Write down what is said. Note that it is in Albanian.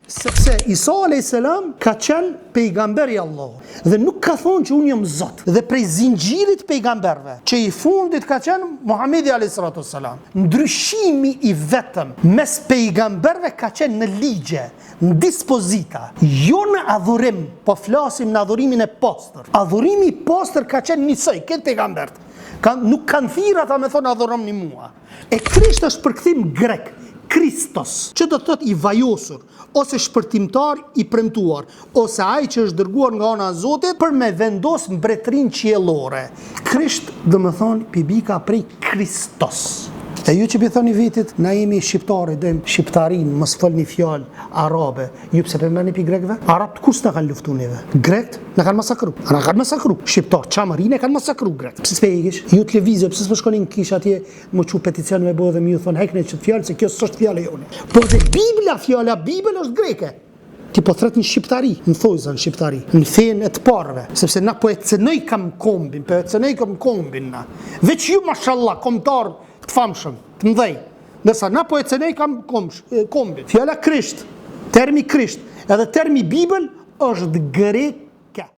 Sepse Isa a.s. ka qenë pejgamberi Allahut dhe nuk ka thonë që unë jam Zot. Dhe prej zinxhirit pejgamberve që i fundit ka qenë Muhamedi a.s. Ndryshimi i vetëm mes pejgamberve ka qenë në ligje, në dispozita, jo në adhurim, po flasim në adhurimin e pastër. Adhurimi i pastër ka qenë njësoj, këtë pejgambert. Nuk kanë thirrë ata me thonë adhuromni mua. E Krisht është përkthim grek, Kristos, që do të thotë i vajosur, ose shpërtimtar i premtuar, ose ai që është dërguar nga ana e Zotit për me vendos mbretërinë qiellore. Krisht do të thonë pibika prej Kristos. E ju që thoni vitit, na jemi shqiptare, dojmë shqiptarin, mos folni fjalë arabe. Ju pse po merrni pi grekëve? Arabt kush na kanë luftuar neve? Grekt na kanë masakru. Na kanë masakru. Shqiptar, çamarinë kanë masakru grekt. Pse s'pe ikish? Ju televizor, pse s'po shkonin kish atje, më çu peticion me bëu dhe më ju thon hekne ç't fjalë se kjo s'është fjala jone. Por dhe Bibla, fjala Bibël është greke. Ti po thret në shqiptari, në thojzën shqiptari, në fenë e të parëve, sepse na po e cenoj kam kombin, po e cenoj kam kombin na. Veç ju mashallah, kombëtar të famshëm, të mdhej, ndërsa na po e cenoj kam kombin. Fjala Krisht, termi Krisht, edhe termi Bibël është grek